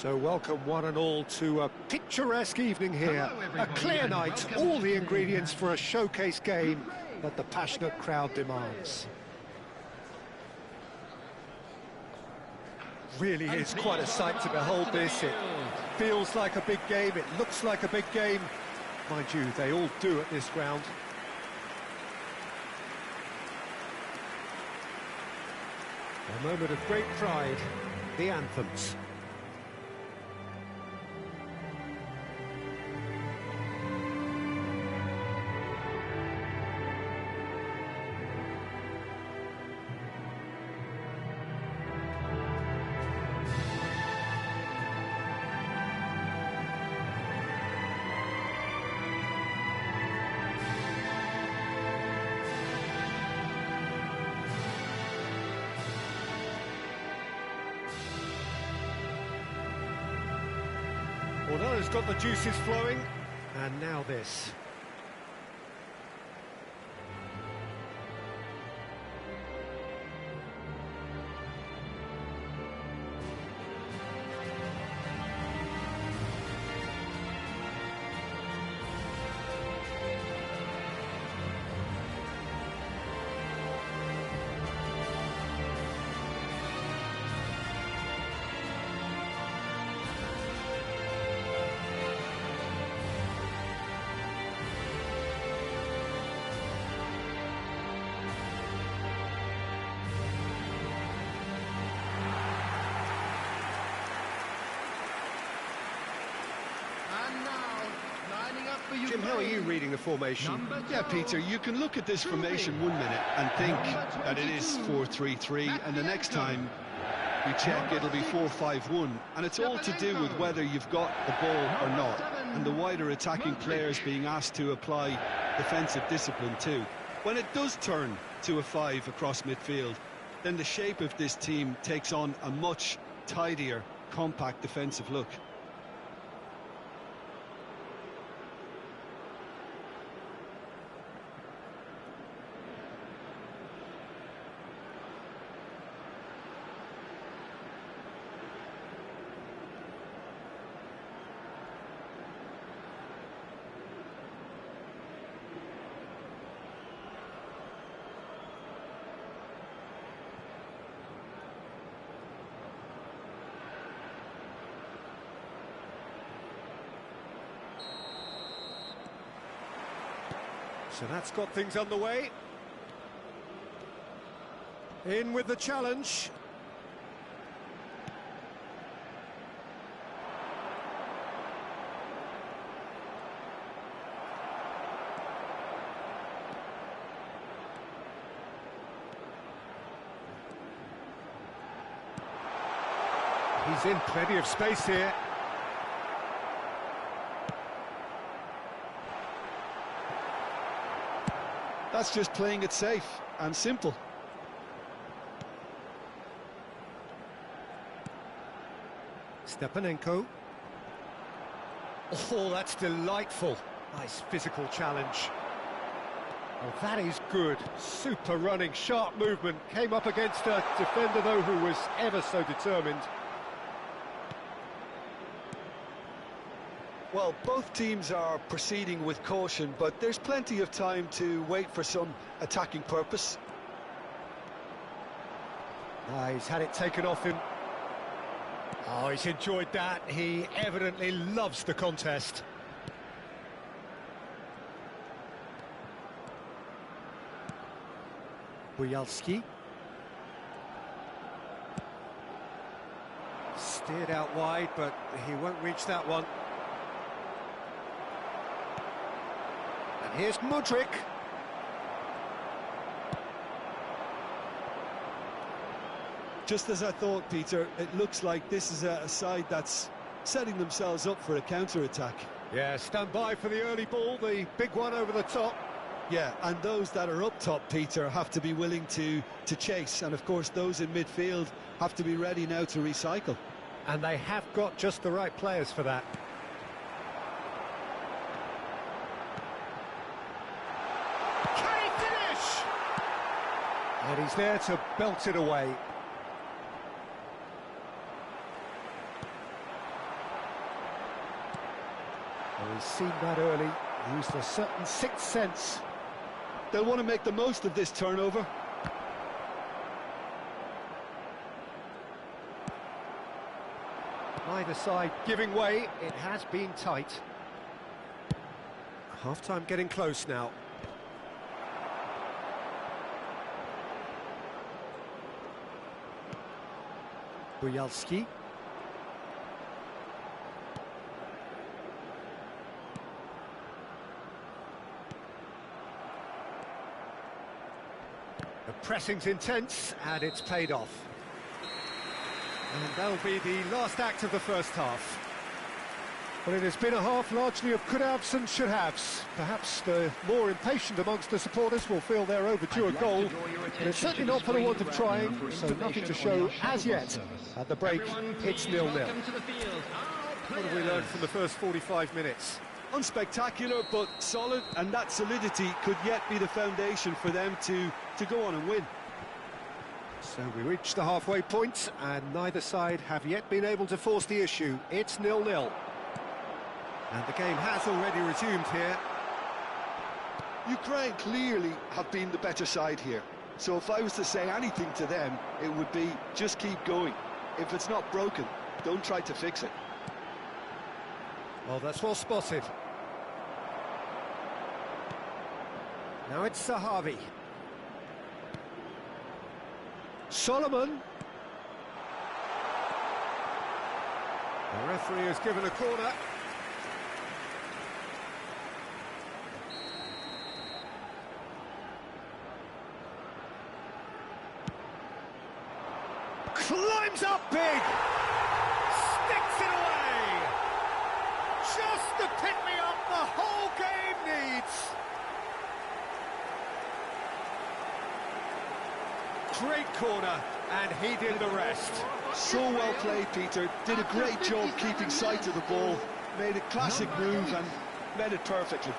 So welcome one and all to a picturesque evening here. A clear night, all the ingredients for a showcase game that the passionate crowd demands. Really is quite a sight to behold this. It feels like a big game, it looks like a big game. Mind you, they all do at this ground. A moment of great pride, the anthems. Well, that has got the juices flowing, and now this. Jim, how are you reading the formation? Yeah, Peter, you can look at this formation 1 minute and think that it is 4-3-3, and the next time you check it'll be 4-5-1, and it's all to do with whether you've got the ball or not, and the wider attacking players being asked to apply defensive discipline too. When it does turn to a 5 across midfield, then the shape of this team takes on a much tidier, compact defensive look. So that's got things underway. In with the challenge. He's in plenty of space here. That's just playing it safe and simple. Stepanenko. Oh, that's delightful. Nice physical challenge. Oh, that is good. Super running, sharp movement. Came up against a defender, though, who was ever so determined. Well, both teams are proceeding with caution, but there's plenty of time to wait for some attacking purpose. He's had it taken off him. Oh, he's enjoyed that. He evidently loves the contest. Bujalski. Steered out wide, but he won't reach that one. And here's Mudryk. Just as I thought, Peter, it looks like this is a side that's setting themselves up for a counter-attack. Yeah, stand by for the early ball, the big one over the top. Yeah, and those that are up top, Peter, have to be willing to chase, and of course those in midfield have to be ready now to recycle. And they have got just the right players for that. Can he finish? And he's there to belt it away. he's seen that early, used a certain sixth sense. They'll want to make the most of this turnover. Neither side giving way, it has been tight. Half-time getting close now. Bujalski. The pressing's intense, and it's paid off. And that'll be the last act of the first half. Well, it has been a half largely of could-haves and should-haves. Perhaps the more impatient amongst the supporters will feel they're overdue a goal. But it's certainly not for the want of trying, so nothing to show as yet. At the break, it's 0-0. What have we learned from the first 45 minutes? Unspectacular, but solid, and that solidity could yet be the foundation for them to go on and win. So we reach the halfway point, and neither side have yet been able to force the issue. It's 0-0. And the game has already resumed here. Ukraine clearly have been the better side here. So if I was to say anything to them, it would be just keep going. If it's not broken, don't try to fix it. Well, that's well spotted. Now it's Sahavi. Solomon. The referee has given a corner. Climbs up big. Sticks it away. Just the pick-me-up the whole game needs. Great corner, and he did the rest. So well played, Peter. Did a great job keeping sight of the ball. Made a classic move and met it perfectly.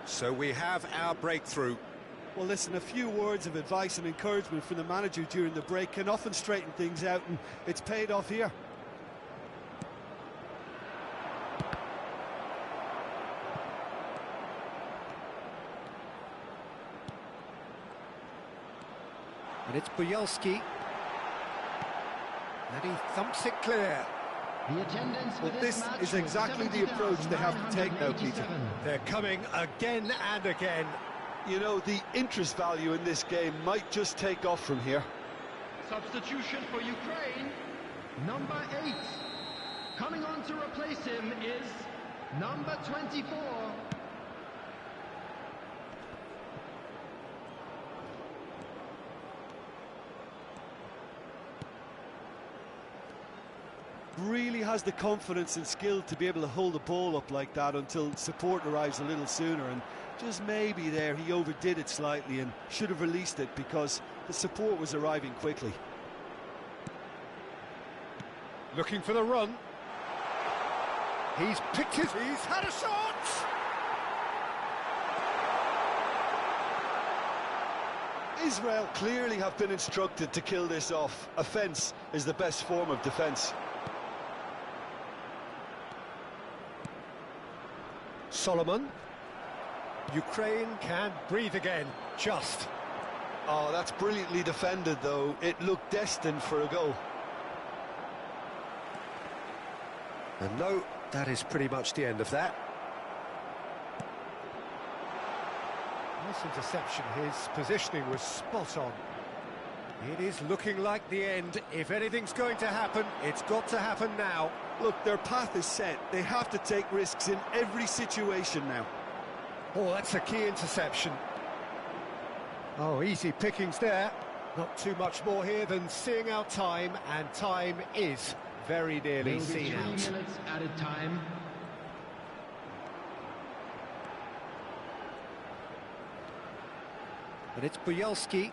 So we have our breakthrough. Well, listen, a few words of advice and encouragement from the manager during the break can often straighten things out, and it's paid off here. And it's Bujalski. And he thumps it clear. Well, this is exactly the approach they have to take now, Peter. They're coming again and again. You know, the interest value in this game might just take off from here. Substitution for Ukraine, number 8. Coming on to replace him is number 24. Really has the confidence and skill to be able to hold the ball up like that until support arrives a little sooner, and just maybe there he overdid it slightly and should have released it because the support was arriving quickly. Looking for the run. He's picked his... He's had a shot! Israel clearly have been instructed to kill this off. Offence is the best form of defence. Solomon. Ukraine can breathe again, just. Oh, that's brilliantly defended, though. It looked destined for a goal. And no, that is pretty much the end of that. Nice interception. His positioning was spot on. It is looking like the end. If anything's going to happen, it's got to happen now. Look, their path is set. They have to take risks in every situation now. Oh, that's a key interception. Oh, easy pickings there. Not too much more here than seeing out time, and time is very nearly seen out. 3 minutes added time. And it's Bujalski.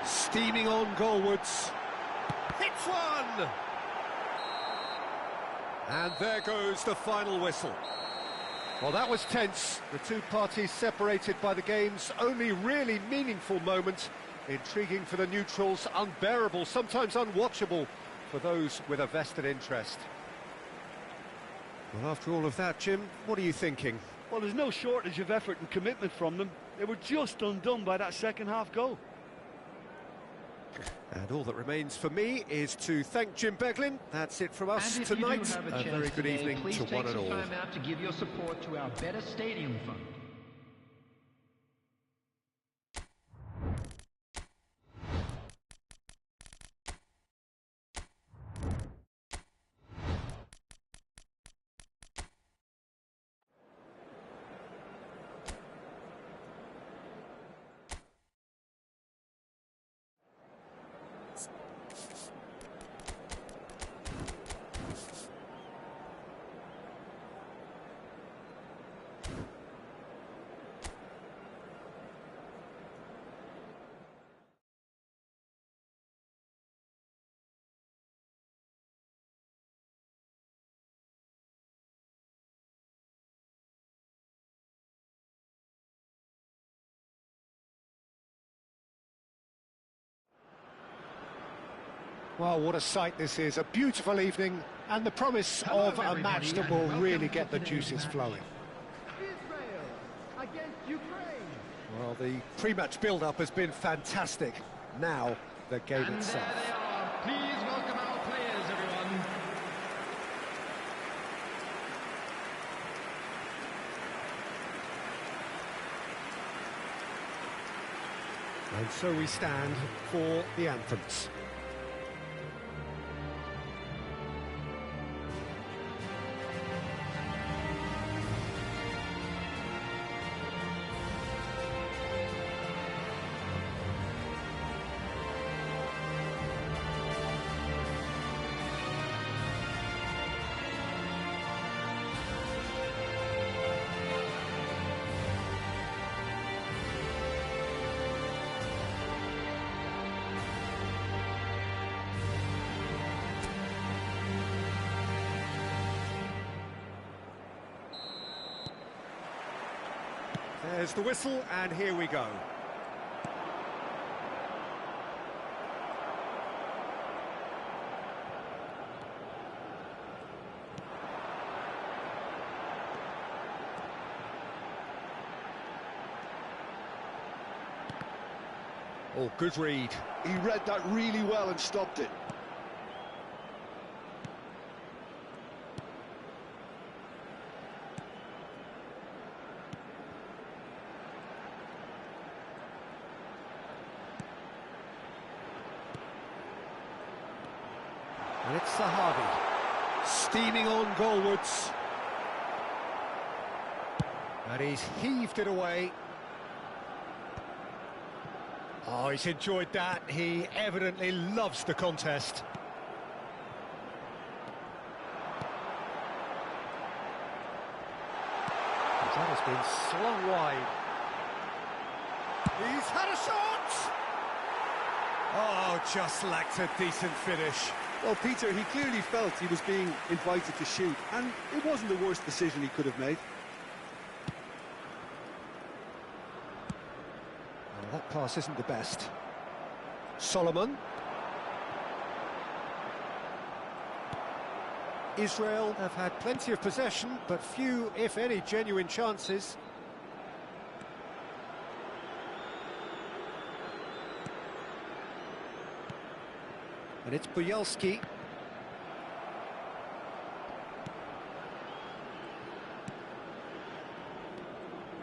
Steaming on goalwards. Hits one! And there goes the final whistle. Well, that was tense. The two parties separated by the game's only really meaningful moment. Intriguing for the neutrals, unbearable, sometimes unwatchable for those with a vested interest. Well, after all of that, Jim, what are you thinking? Well, there's no shortage of effort and commitment from them. They were just undone by that second-half goal. And all that remains for me is to thank Jim Beglin. That's it from us tonight. A very good evening to one and all. Please take some time out to give your support to our Better Stadium Fund. Well, what a sight this is. A beautiful evening and the promise of a match that will really get the juices flowing. Israel against Ukraine. Well, the pre-match build-up has been fantastic. Now, the game And itself. there they are. Please welcome our players, everyone. And so we stand for the anthems. There's the whistle, and here we go. Oh, good read. He read that really well and stopped it. And it's Sahavi, steaming on goalwards. And he's heaved it away. Oh, he's enjoyed that. He evidently loves the contest. That has been slung wide. He's had a shot! Oh, just lacked a decent finish. Well, Peter, he clearly felt he was being invited to shoot, and it wasn't the worst decision he could have made. Well, that pass isn't the best. Solomon. Israel have had plenty of possession, but few, if any, genuine chances. And it's Bujalski.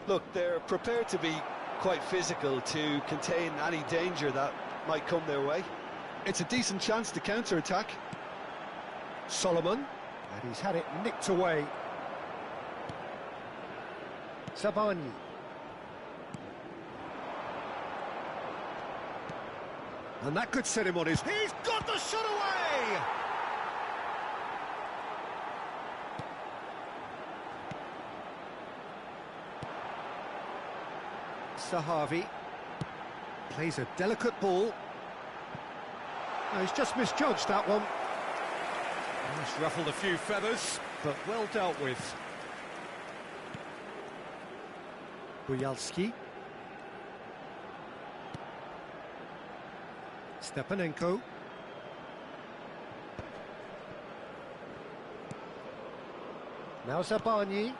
Look, they're prepared to be quite physical to contain any danger that might come their way. It's a decent chance to counter-attack. Solomon, and he's had it nicked away. Sabani. And that could set him on his... He's got the shot away! Zahavi plays a delicate ball. No, he's just misjudged that one. He's ruffled a few feathers, but well dealt with. Buyalski. Stepanenko. Now Zabani.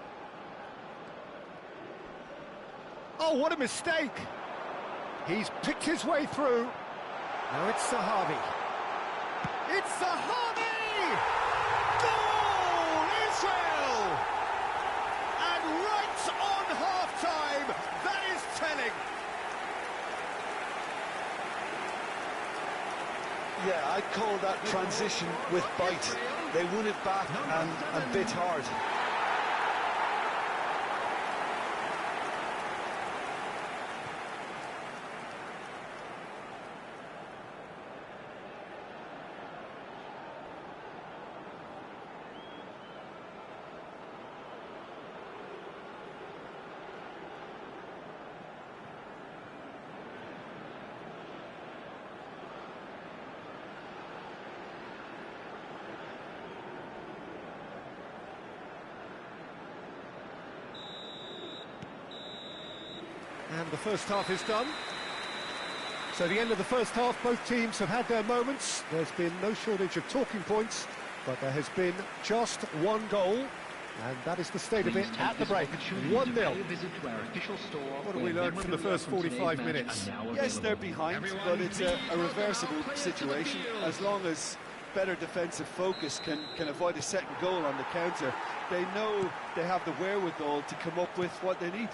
Oh, what a mistake! He's picked his way through. Now it's Zahavi. It's Zahavi! Goal! Israel! And right on half-time, that is telling. Yeah, I'd call that transition with bite. They won it back and bit hard. And the first half is done. So the end of the first half, both teams have had their moments. There's been no shortage of talking points, but there has been just one goal, and that is the state of it at the break. 1-0. What do we learn from the first 45 minutes? Yes, they're behind, but it's a reversible situation. As long as better defensive focus can avoid a second goal on the counter, they know they have the wherewithal to come up with what they need.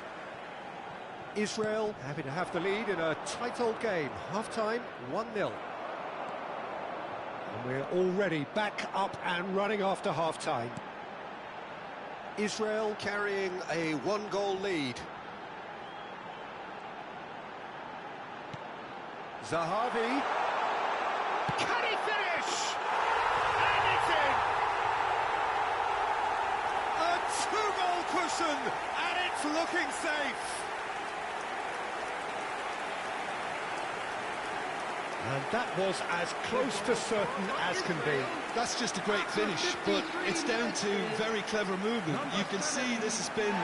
Israel happy to have the lead in a tight old game. Half-time, 1-0. And we're already back up and running after half-time. Israel carrying a one-goal lead. Zahavi. Can he finish? And it's in! A two-goal cushion, and it's looking safe. And that was as close to certain as can be. That's just a great finish, but it's down to very clever movement. You can see this has been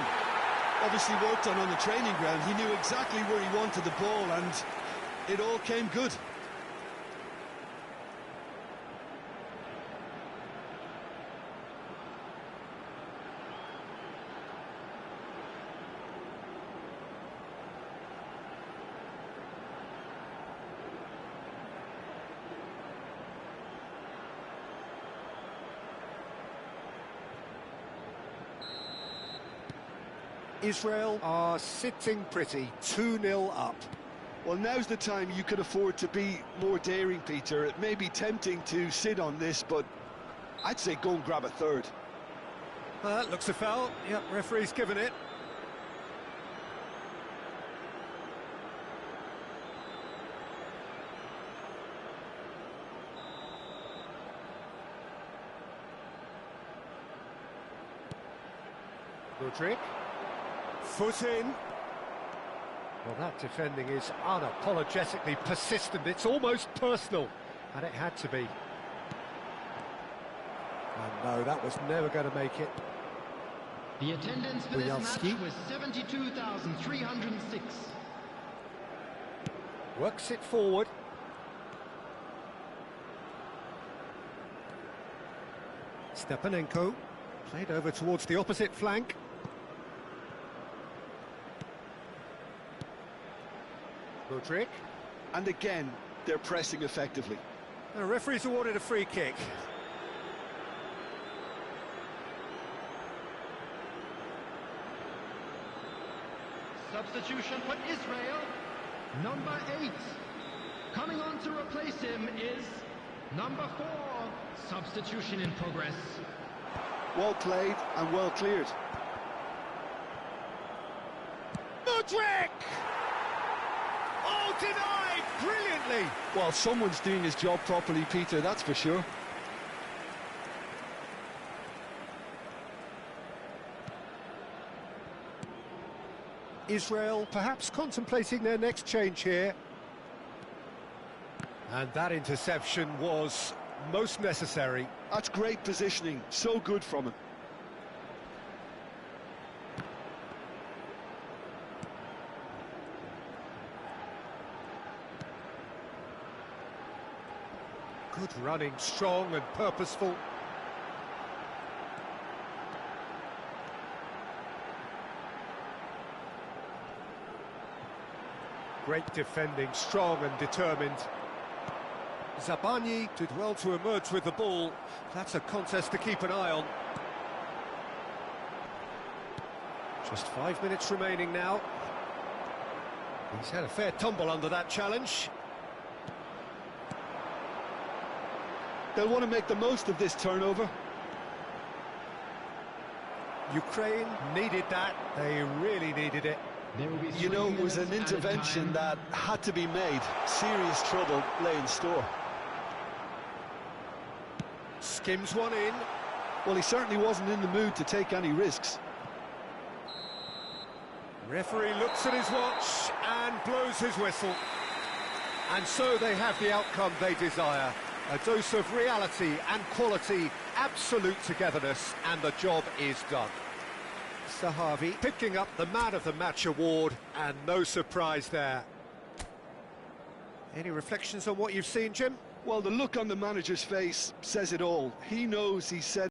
obviously worked on the training ground. He knew exactly where he wanted the ball, and it all came good. Israel are sitting pretty, 2-0 up. Well, now's the time you could afford to be more daring, Peter. It may be tempting to sit on this, but I'd say go and grab a third. That looks a foul. Yep, referee's given it. Rodrigue. Foot in. Well, that defending is unapologetically persistent. It's almost personal, and it had to be. And no, that was never going to make it. The attendance for this match was 72,306. Works it forward. Stepanenko played over towards the opposite flank. Rodrigue. And again, they're pressing effectively. The referee's awarded a free kick. Substitution for Israel, number 8. Coming on to replace him is number 4. Substitution in progress. Well played and well cleared. Rodrigue! Oh, denied brilliantly! Well, someone's doing his job properly, Peter, that's for sure. Israel perhaps contemplating their next change here. And that interception was most necessary. That's great positioning, so good from him. Good running, strong and purposeful. Great defending, strong and determined. Zabani did well to emerge with the ball. That's a contest to keep an eye on. Just 5 minutes remaining now. He's had a fair tumble under that challenge. They'll want to make the most of this turnover. Ukraine needed that. They really needed it. You know, it was an intervention that had to be made. Serious trouble lay in store. Skims one in. Well, he certainly wasn't in the mood to take any risks. Referee looks at his watch and blows his whistle. And so they have the outcome they desire. A dose of reality and quality, absolute togetherness, and the job is done. Sahavi picking up the Man of the Match award, and no surprise there. Any reflections on what you've seen, Jim? Well, the look on the manager's face says it all. He knows he said